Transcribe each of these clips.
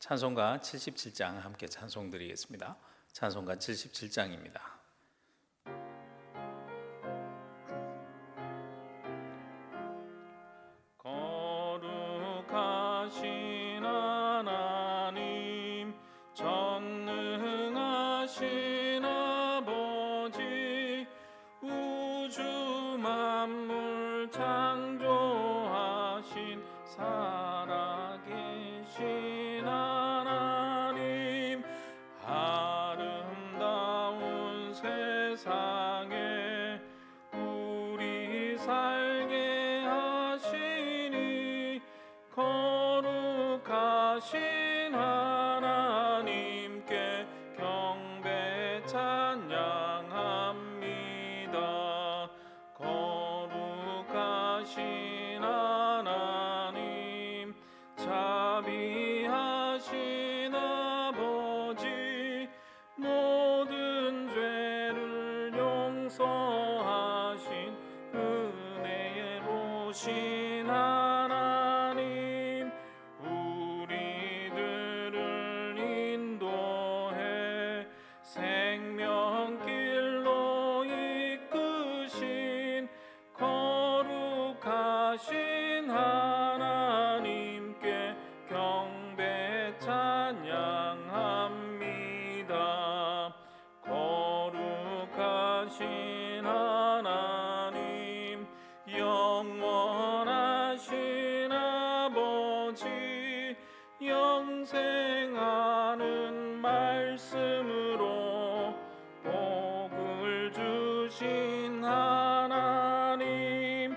찬송가 77장 함께 찬송 드리겠습니다. 찬송가 77장입니다. 거룩하신 하나님, 전능하신 아버지, 우주 만물 창조하신 살아계신 하나님, 아름다운 세상에 우리 살게 하시니 거룩하신 하나님께 경배 찬양합니다. 거룩하신 하나님, 자비하신 아버지, 모든 죄를 용서하신 은혜로우신 하나님, 우리들을 인도해 생명길로 이끄신 거룩하신 하나님께 경배 찬양합니다. 거룩하신 하나님, 영원하신 아버지, 영생하는 말씀으로 복을 주신 하나님,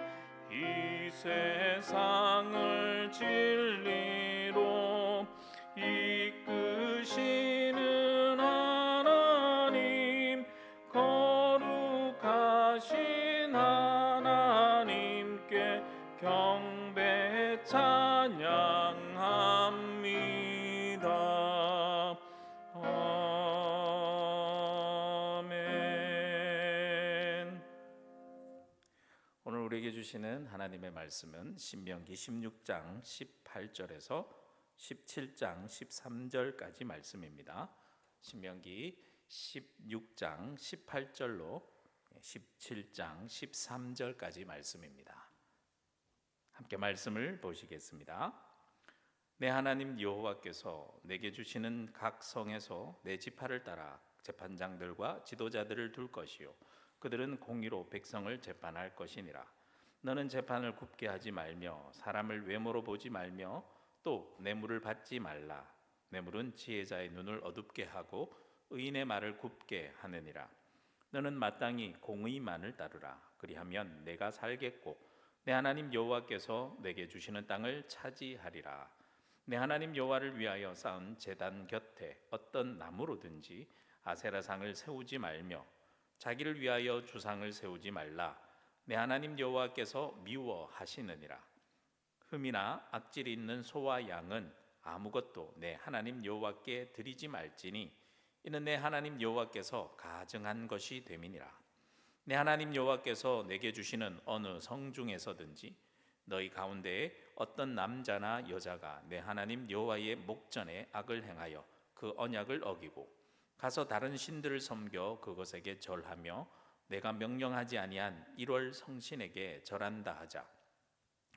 이 세상을 진리로 이끄시는 하나님, 거룩하신 하나님께 경배 찬양합니다. 아멘. 오늘 우리에게 주시는 하나님의 말씀은 신명기 16장 18절에서 17장 13절까지 말씀입니다. 신명기 16장 18절로 17장 13절까지 말씀입니다. 함께 말씀을 보시겠습니다. 내 하나님 여호와께서 내게 주시는 각 성에서 내 지파를 따라 재판장들과 지도자들을 둘 것이요 그들은 공의로 백성을 재판할 것이니라. 너는 재판을 굽게 하지 말며 사람을 외모로 보지 말며 또 뇌물을 받지 말라. 뇌물은 지혜자의 눈을 어둡게 하고 의인의 말을 굽게 하느니라. 너는 마땅히 공의만을 따르라. 그리하면 내가 살겠고 내 하나님 여호와께서 내게 주시는 땅을 차지하리라. 내 하나님 여호와를 위하여 쌓은 제단 곁에 어떤 나무로든지 아세라상을 세우지 말며 자기를 위하여 주상을 세우지 말라. 내 하나님 여호와께서 미워하시느니라. 흠이나 악질이 있는 소와 양은 아무것도 내 하나님 여호와께 드리지 말지니 이는 내 하나님 여호와께서 가증한 것이 됨이니라. 내 하나님 여호와께서 내게 주시는 어느 성중에서든지 너희 가운데에 어떤 남자나 여자가 내 하나님 여호와의 목전에 악을 행하여 그 언약을 어기고 가서 다른 신들을 섬겨 그것에게 절하며 내가 명령하지 아니한 1월 성신에게 절한다 하자.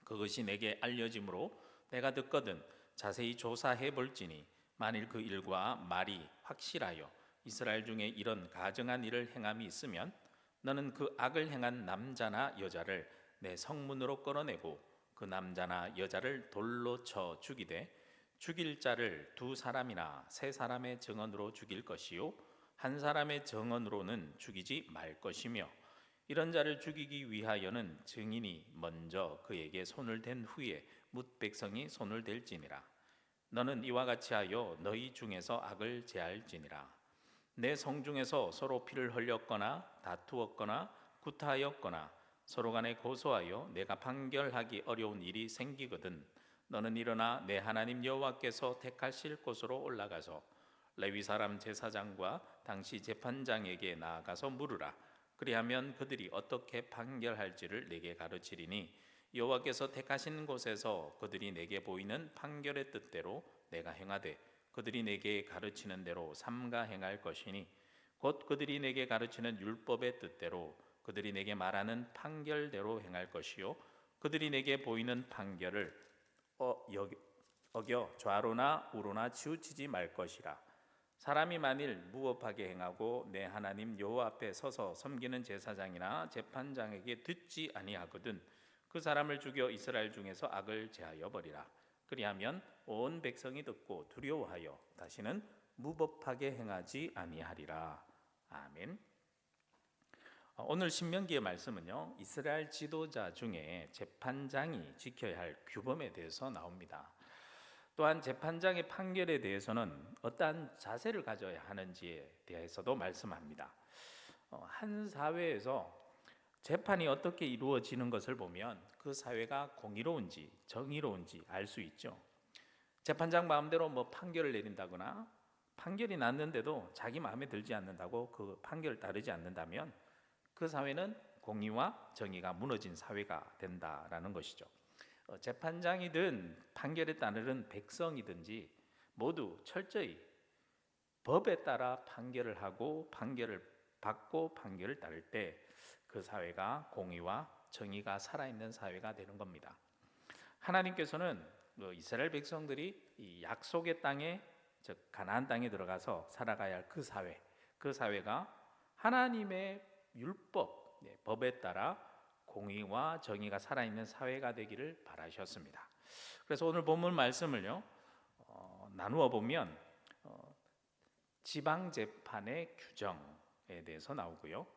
그것이 내게 알려짐으로 내가 듣거든 자세히 조사해 볼지니 만일 그 일과 말이 확실하여 이스라엘 중에 이런 가증한 일을 행함이 있으면 너는 그 악을 행한 남자나 여자를 내 성문으로 끌어내고 그 남자나 여자를 돌로 쳐 죽이되 죽일 자를 2사람이나 3사람의 증언으로 죽일 것이요 1사람의 증언으로는 죽이지 말 것이며 이런 자를 죽이기 위하여는 증인이 먼저 그에게 손을 댄 후에 뭇 백성이 손을 댈지니라. 너는 이와 같이 하여 너희 중에서 악을 제할지니라. 내 성중에서 서로 피를 흘렸거나 다투었거나 구타하였거나 서로 간에 고소하여 내가 판결하기 어려운 일이 생기거든 너는 일어나 내 하나님 여호와께서 택하실 곳으로 올라가서 레위 사람 제사장과 당시 재판장에게 나아가서 물으라. 그리하면 그들이 어떻게 판결할지를 내게 가르치리니 여호와께서 택하신 곳에서 그들이 내게 보이는 판결의 뜻대로 내가 행하되 그들이 내게 가르치는 대로 삼가 행할 것이니 곧 그들이 내게 가르치는 율법의 뜻대로 그들이 내게 말하는 판결대로 행할 것이요 그들이 내게 보이는 판결을 어겨 좌로나 우로나 치우치지 말 것이라. 사람이 만일 무법하게 행하고 내 하나님 여호와 앞에 서서 섬기는 제사장이나 재판장에게 듣지 아니하거든 그 사람을 죽여 이스라엘 중에서 악을 제하여 버리라. 그리하면 온 백성이 듣고 두려워하여 다시는 무법하게 행하지 아니하리라. 아멘. 오늘 신명기의 말씀은요, 이스라엘 지도자 중에 재판장이 지켜야 할 규범에 대해서 나옵니다. 또한 재판장의 판결에 대해서는 어떠한 자세를 가져야 하는지에 대해서도 말씀합니다. 한 사회에서 재판이 어떻게 이루어지는 것을 보면 그 사회가 공의로운지 정의로운지 알 수 있죠. 재판장 마음대로 판결을 내린다거나 판결이 났는데도 자기 마음에 들지 않는다고 그 판결을 따르지 않는다면 그 사회는 공의와 정의가 무너진 사회가 된다라는 것이죠. 재판장이든 판결에 따르는 백성이든지 모두 철저히 법에 따라 판결을 하고 판결을 받고 판결을 따를 때 그 사회가 공의와 정의가 살아있는 사회가 되는 겁니다. 하나님께서는 이스라엘 백성들이 이 약속의 땅에, 즉 가나안 땅에 들어가서 살아가야 할 그 사회가 하나님의 율법, 법에 따라 공의와 정의가 살아있는 사회가 되기를 바라셨습니다. 그래서 오늘 본문 말씀을요 나누어 보면 지방재판의 규정에 대해서 나오고요,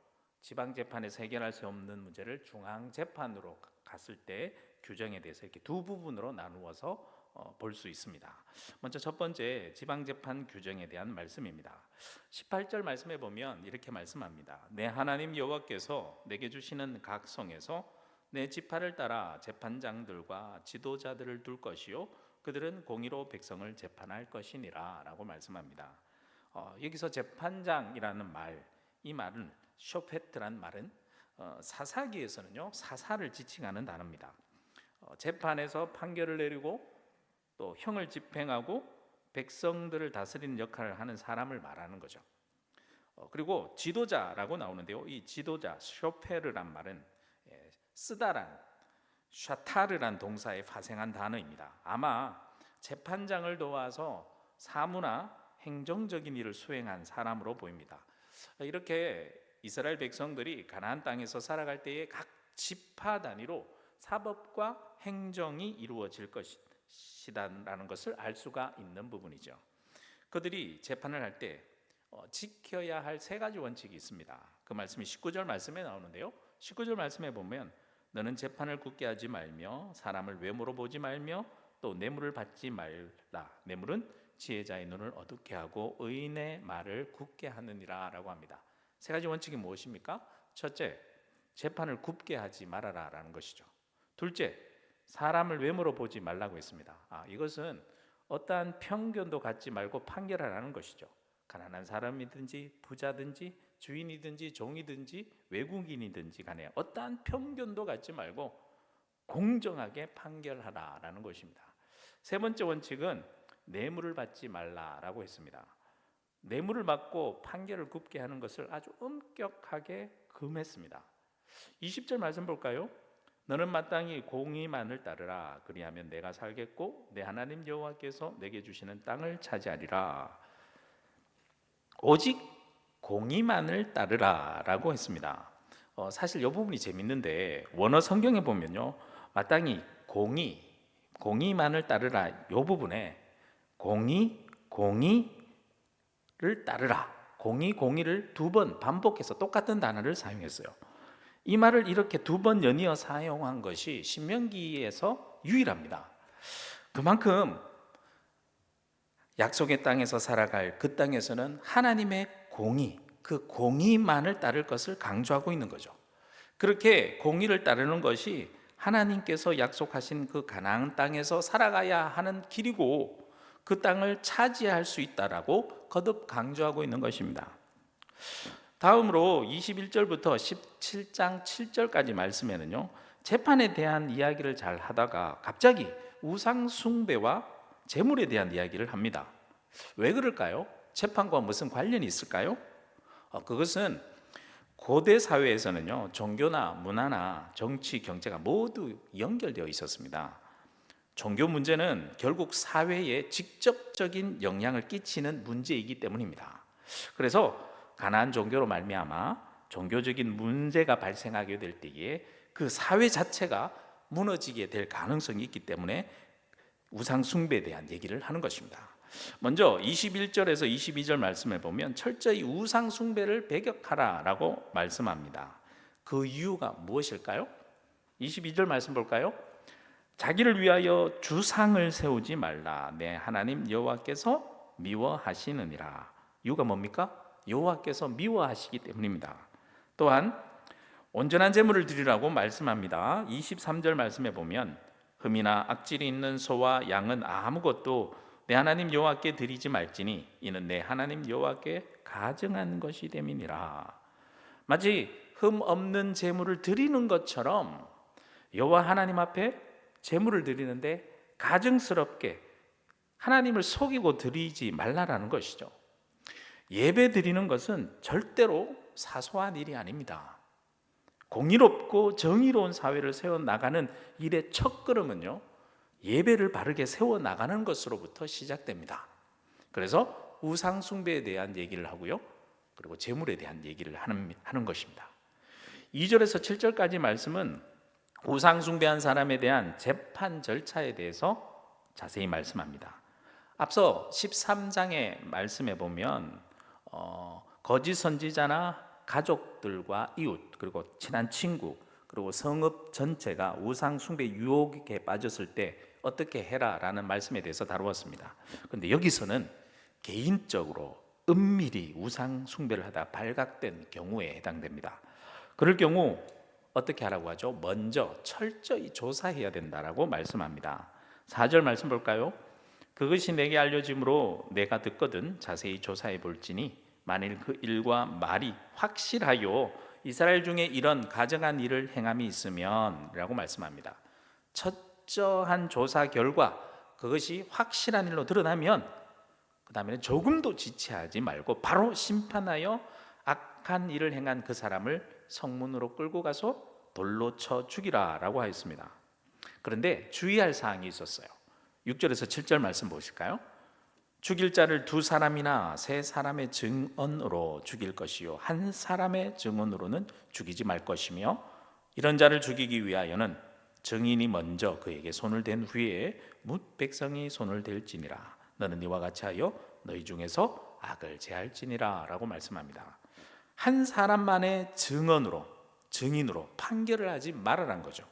지방재판에서 해결할 수 없는 문제를 중앙재판으로 갔을 때 규정에 대해서 이렇게 두 부분으로 나누어서 볼 수 있습니다. 먼저 첫 번째 지방재판 규정에 대한 말씀입니다. 18절 말씀에 보면 이렇게 말씀합니다. 내 하나님 여호와께서 내게 주시는 각 성에서 내 지파를 따라 재판장들과 지도자들을 둘 것이요 그들은 공의로 백성을 재판할 것이니라 라고 말씀합니다. 여기서 재판장이라는 말, 이 말은 쇼페트란 말은 사사기에서는요 사사를 지칭하는 단어입니다. 재판에서 판결을 내리고 또 형을 집행하고 백성들을 다스리는 역할을 하는 사람을 말하는 거죠. 그리고 지도자라고 나오는데요, 이 지도자 쇼페르란 말은 쓰다란 샤타르란 동사에 파생한 단어입니다. 아마 재판장을 도와서 사무나 행정적인 일을 수행한 사람으로 보입니다. 이렇게 이스라엘 백성들이 가나안 땅에서 살아갈 때에 각 지파 단위로 사법과 행정이 이루어질 것이라는 것을 알 수가 있는 부분이죠. 그들이 재판을 할 때 지켜야 할 세 가지 원칙이 있습니다. 그 말씀이 19절 말씀에 나오는데요, 19절 말씀에 보면 너는 재판을 굳게 하지 말며 사람을 외모로 보지 말며 또 뇌물을 받지 말라. 뇌물은 지혜자의 눈을 어둡게 하고 의인의 말을 굳게 하느니라 라고 합니다. 세 가지 원칙이 무엇입니까? 첫째, 재판을 굽게 하지 말아라 라는 것이죠. 둘째, 사람을 외모로 보지 말라고 했습니다. 이것은 어떠한 편견도 갖지 말고 판결하라는 것이죠. 가난한 사람이든지 부자든지 주인이든지 종이든지 외국인이든지 간에 어떠한 편견도 갖지 말고 공정하게 판결하라라는 것입니다. 세 번째 원칙은 뇌물을 받지 말라라고 했습니다. 뇌물을 받고 판결을 굽게 하는 것을 아주 엄격하게 금했습니다. 20절 말씀 볼까요? 너는 마땅히 공의만을 따르라. 그리하면 내가 살겠고 내 하나님 여호와께서 내게 주시는 땅을 차지하리라. 오직 공의만을 따르라 라고 했습니다. 사실 이 부분이 재밌는데 원어 성경에 보면요, 마땅히 공의만을 따르라 이 부분에 공의를 따르라, 공의를 두 번 반복해서 똑같은 단어를 사용했어요. 이 말을 이렇게 두 번 연이어 사용한 것이 신명기에서 유일합니다. 그만큼 약속의 땅에서 살아갈 그 땅에서는 하나님의 공의, 그 공의만을 따를 것을 강조하고 있는 거죠. 그렇게 공의를 따르는 것이 하나님께서 약속하신 그 가나안 땅에서 살아가야 하는 길이고 그 땅을 차지할 수 있다라고 거듭 강조하고 있는 것입니다. 다음으로 21절부터 17장 7절까지 말씀에는요, 재판에 대한 이야기를 잘 하다가 갑자기 우상 숭배와 재물에 대한 이야기를 합니다. 왜 그럴까요? 재판과 무슨 관련이 있을까요? 그것은 고대 사회에서는요, 종교나 문화나 정치, 경제가 모두 연결되어 있었습니다. 종교 문제는 결국 사회에 직접적인 영향을 끼치는 문제이기 때문입니다. 그래서 가나안 종교로 말미암아 종교적인 문제가 발생하게 될 때에 그 사회 자체가 무너지게 될 가능성이 있기 때문에 우상 숭배에 대한 얘기를 하는 것입니다. 먼저 21절에서 22절 말씀에 보면 철저히 우상 숭배를 배격하라라고 말씀합니다. 그 이유가 무엇일까요? 22절 말씀 볼까요? 자기를 위하여 주상을 세우지 말라. 내 하나님 여호와께서 미워하시느니라. 이유가 뭡니까? 여호와께서 미워하시기 때문입니다. 또한 온전한 제물을 드리라고 말씀합니다. 23절 말씀에 보면 흠이나 악질이 있는 소와 양은 아무것도 내 하나님 여호와께 드리지 말지니 이는 내 하나님 여호와께 가증한 것이 됨이니라. 마치 흠 없는 제물을 드리는 것처럼 여호와 하나님 앞에 제물을 드리는데 가증스럽게 하나님을 속이고 드리지 말라라는 것이죠. 예배 드리는 것은 절대로 사소한 일이 아닙니다. 공의롭고 정의로운 사회를 세워나가는 일의 첫걸음은요, 예배를 바르게 세워나가는 것으로부터 시작됩니다. 그래서 우상 숭배에 대한 얘기를 하고요, 그리고 재물에 대한 얘기를 하는 것입니다. 2절에서 7절까지 말씀은 우상 숭배한 사람에 대한 재판 절차에 대해서 자세히 말씀합니다. 앞서 13장의 말씀에 보면 거짓 선지자나 가족들과 이웃, 그리고 친한 친구, 그리고 성읍 전체가 우상 숭배 유혹에 빠졌을 때 어떻게 해라라는 말씀에 대해서 다루었습니다. 그런데 여기서는 개인적으로 은밀히 우상 숭배를 하다 발각된 경우에 해당됩니다. 그럴 경우 어떻게 하라고 하죠? 먼저 철저히 조사해야 된다라고 말씀합니다. 4절 말씀 볼까요? 그것이 내게 알려짐으로 내가 듣거든 자세히 조사해 볼지니 만일 그 일과 말이 확실하여 이스라엘 중에 이런 가증한 일을 행함이 있으면 라고 말씀합니다. 철저한 조사 결과 그것이 확실한 일로 드러나면 그 다음에는 조금도 지체하지 말고 바로 심판하여 악한 일을 행한 그 사람을 성문으로 끌고 가서 돌로 쳐 죽이라 라고 하였습니다. 그런데 주의할 사항이 있었어요. 6절에서 7절 말씀 보실까요? 죽일 자를 2사람이나 3사람의 증언으로 죽일 것이요 한 사람의 증언으로는 죽이지 말 것이며 이런 자를 죽이기 위하여는 증인이 먼저 그에게 손을 댄 후에 뭇 백성이 손을 댈지니라. 너는 이와 같이 하여 너희 중에서 악을 제할지니라 라고 말씀합니다. 한 사람만의 증인으로 판결을 하지 말아란 거죠.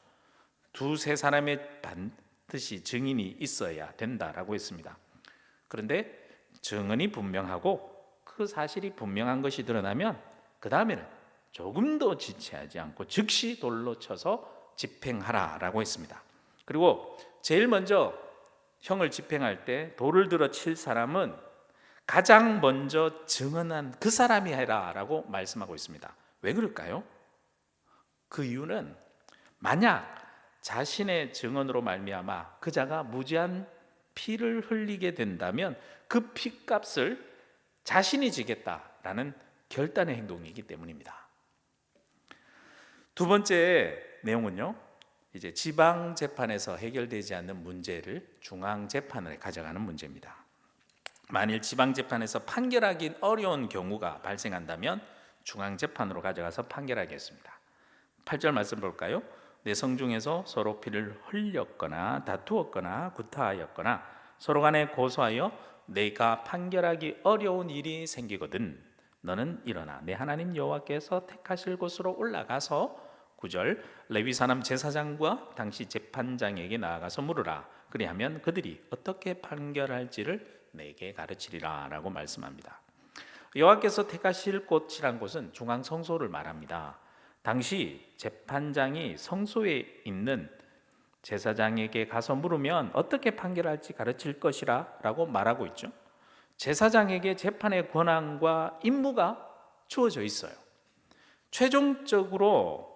2-3사람의 반드시 증인이 있어야 된다라고 했습니다. 그런데 증언이 분명하고 그 사실이 분명한 것이 드러나면 그 다음에는 조금도 지체하지 않고 즉시 돌로 쳐서 집행하라라고 했습니다. 그리고 제일 먼저 형을 집행할 때 돌을 들어 칠 사람은 가장 먼저 증언한 그 사람이 해라라고 말씀하고 있습니다. 왜 그럴까요? 그 이유는 만약 자신의 증언으로 말미암아 그 자가 무지한 피를 흘리게 된다면 그 피값을 자신이 지겠다라는 결단의 행동이기 때문입니다. 두 번째 내용은요, 이제 지방 재판에서 해결되지 않는 문제를 중앙 재판에 가져가는 문제입니다. 만일 지방 재판에서 판결하기 어려운 경우가 발생한다면 중앙 재판으로 가져가서 판결하겠습니다. 8절 말씀 볼까요? 내 성중에서 서로 피를 흘렸거나 다투었거나 구타하였거나 서로 간에 고소하여 내가 판결하기 어려운 일이 생기거든 너는 일어나 내 하나님 여호와께서 택하실 곳으로 올라가서 9절 레위 사람 제사장과 당시 재판장에게 나아가서 물으라. 그리하면 그들이 어떻게 판결할지를 내게 가르치리라 라고 말씀합니다. 여호와께서 택하실 곳이란 곳은 중앙 성소를 말합니다. 당시 재판장이 성소에 있는 제사장에게 가서 물으면 어떻게 판결할지 가르칠 것이라 라고 말하고 있죠. 제사장에게 재판의 권한과 임무가 주어져 있어요. 최종적으로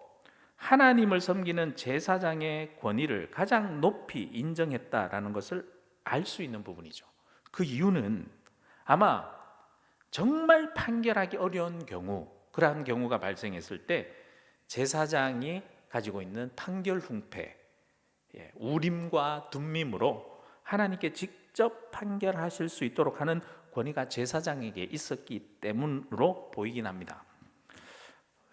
하나님을 섬기는 제사장의 권위를 가장 높이 인정했다라는 것을 알 수 있는 부분이죠. 그 이유는 아마 정말 판결하기 어려운 경우, 그러한 경우가 발생했을 때 제사장이 가지고 있는 판결 훈패, 우림과 둠밈으로 하나님께 직접 판결하실 수 있도록 하는 권위가 제사장에게 있었기 때문으로 보이긴 합니다.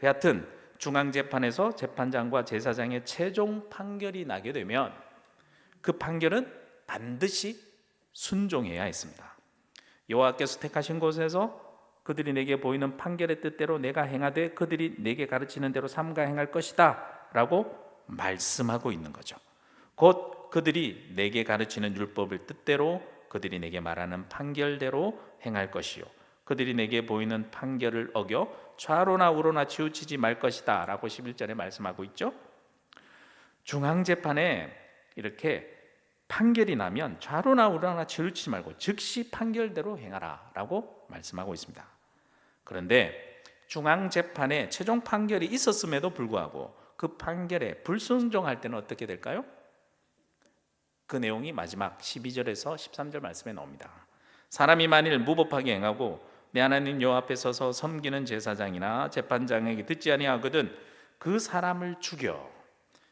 여하튼 중앙재판에서 재판장과 제사장의 최종 판결이 나게 되면 그 판결은 반드시 순종해야 했습니다. 여호와께서 택하신 곳에서 그들이 내게 보이는 판결의 뜻대로 내가 행하되 그들이 내게 가르치는 대로 삼가 행할 것이다 라고 말씀하고 있는 거죠. 곧 그들이 내게 가르치는 율법을 뜻대로 그들이 내게 말하는 판결대로 행할 것이요 그들이 내게 보이는 판결을 어겨 좌로나 우로나 치우치지 말 것이다 라고 11절에 말씀하고 있죠. 중앙재판에 이렇게 판결이 나면 좌로나 우로나 치우치지 말고 즉시 판결대로 행하라 라고 말씀하고 있습니다. 그런데 중앙재판에 최종 판결이 있었음에도 불구하고 그 판결에 불순종할 때는 어떻게 될까요? 그 내용이 마지막 12절에서 13절 말씀에 나옵니다. 사람이 만일 무법하게 행하고 내 하나님 여호와 앞에 서서 섬기는 제사장이나 재판장에게 듣지 아니하거든 그 사람을 죽여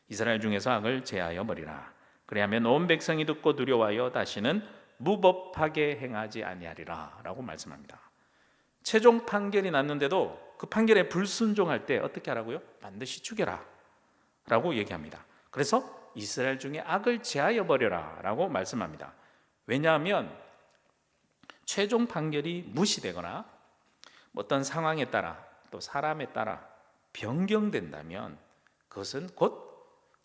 이스라엘 중에서 악을 제하여 버리라. 그리하면 온 백성이 듣고 두려워하여 다시는 무법하게 행하지 아니하리라 라고 말씀합니다. 최종 판결이 났는데도 그 판결에 불순종할 때 어떻게 하라고요? 반드시 죽여라 라고 얘기합니다. 그래서 이스라엘 중에 악을 제하여 버려라 라고 말씀합니다. 왜냐하면 최종 판결이 무시되거나 어떤 상황에 따라 또 사람에 따라 변경된다면 그것은 곧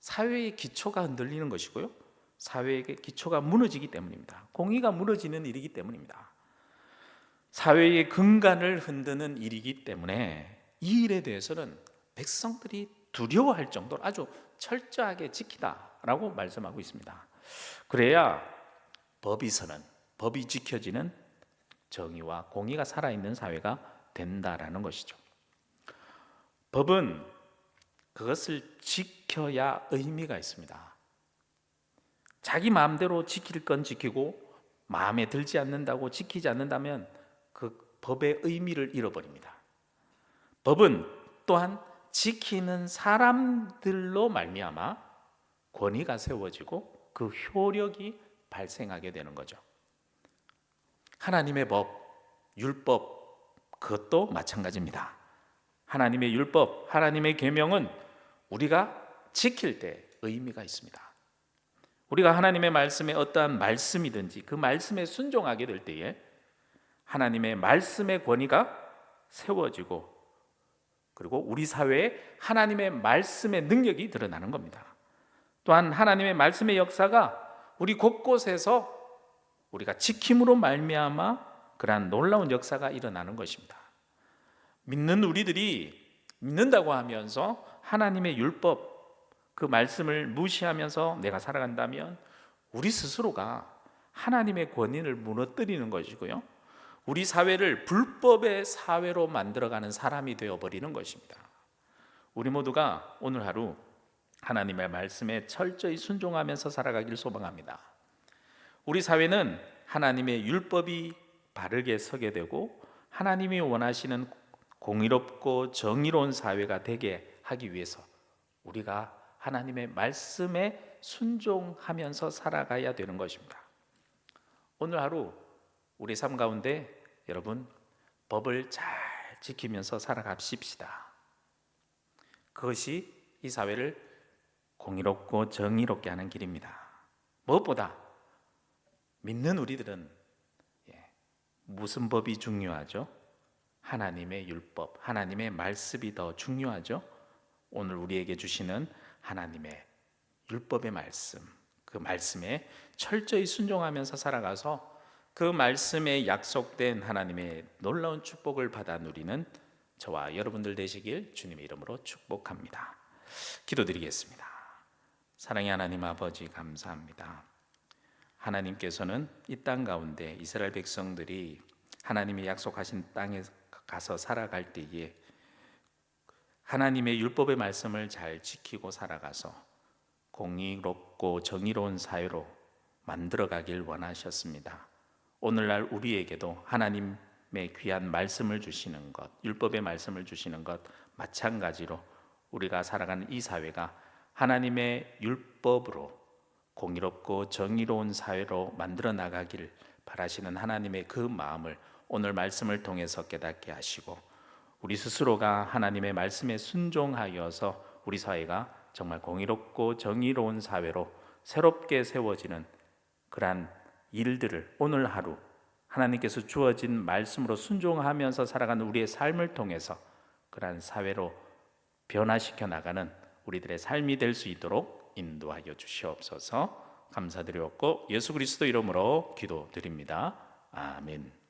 사회의 기초가 흔들리는 것이고요 사회의 기초가 무너지기 때문입니다. 공의가 무너지는 일이기 때문입니다. 사회의 근간을 흔드는 일이기 때문에 이 일에 대해서는 백성들이 두려워할 정도로 아주 철저하게 지키다라고 말씀하고 있습니다. 그래야 법이 지켜지는 정의와 공의가 살아있는 사회가 된다라는 것이죠. 법은 그것을 지켜야 의미가 있습니다. 자기 마음대로 지킬 건 지키고 마음에 들지 않는다고 지키지 않는다면 그 법의 의미를 잃어버립니다. 법은 또한 지키는 사람들로 말미암아 권위가 세워지고 그 효력이 발생하게 되는 거죠. 하나님의 법, 율법 그것도 마찬가지입니다. 하나님의 율법, 하나님의 계명은 우리가 지킬 때 의미가 있습니다. 우리가 하나님의 말씀에 어떠한 말씀이든지 그 말씀에 순종하게 될 때에 하나님의 말씀의 권위가 세워지고 그리고 우리 사회에 하나님의 말씀의 능력이 드러나는 겁니다. 또한 하나님의 말씀의 역사가 우리 곳곳에서 우리가 지킴으로 말미암아 그러한 놀라운 역사가 일어나는 것입니다. 믿는 우리들이 믿는다고 하면서 하나님의 율법 그 말씀을 무시하면서 내가 살아간다면 우리 스스로가 하나님의 권위를 무너뜨리는 것이고요 우리 사회를 불법의 사회로 만들어가는 사람이 되어버리는 것입니다. 우리 모두가 오늘 하루 하나님의 말씀에 철저히 순종하면서 살아가길 소망합니다. 우리 사회는 하나님의 율법이 바르게 서게 되고 하나님이 원하시는 공의롭고 정의로운 사회가 되게 하기 위해서 우리가 하나님의 말씀에 순종하면서 살아가야 되는 것입니다. 오늘 하루 우리 삶 가운데 여러분 법을 잘 지키면서 살아갑시다. 그것이 이 사회를 공의롭고 정의롭게 하는 길입니다. 무엇보다 믿는 우리들은 무슨 법이 중요하죠? 하나님의 율법, 하나님의 말씀이 더 중요하죠. 오늘 우리에게 주시는 하나님의 율법의 말씀, 그 말씀에 철저히 순종하면서 살아가서 그 말씀에 약속된 하나님의 놀라운 축복을 받아 누리는 저와 여러분들 되시길 주님의 이름으로 축복합니다. 기도드리겠습니다. 사랑의 하나님 아버지 감사합니다. 하나님께서는 이 땅 가운데 이스라엘 백성들이 하나님이 약속하신 땅에 가서 살아갈 때에 하나님의 율법의 말씀을 잘 지키고 살아가서 공의롭고 정의로운 사회로 만들어가길 원하셨습니다. 오늘날 우리에게도 하나님의 귀한 말씀을 주시는 것, 율법의 말씀을 주시는 것 마찬가지로 우리가 살아가는 이 사회가 하나님의 율법으로 공의롭고 정의로운 사회로 만들어 나가길 바라시는 하나님의 그 마음을 오늘 말씀을 통해서 깨닫게 하시고, 우리 스스로가 하나님의 말씀에 순종하여서 우리 사회가 정말 공의롭고 정의로운 사회로 새롭게 세워지는 그러한 일들을 오늘 하루 하나님께서 주어진 말씀으로 순종하면서 살아가는 우리의 삶을 통해서 그러한 사회로 변화시켜 나가는 우리들의 삶이 될 수 있도록 인도하여 주시옵소서. 감사드렸고 예수 그리스도 이름으로 기도드립니다. 아멘.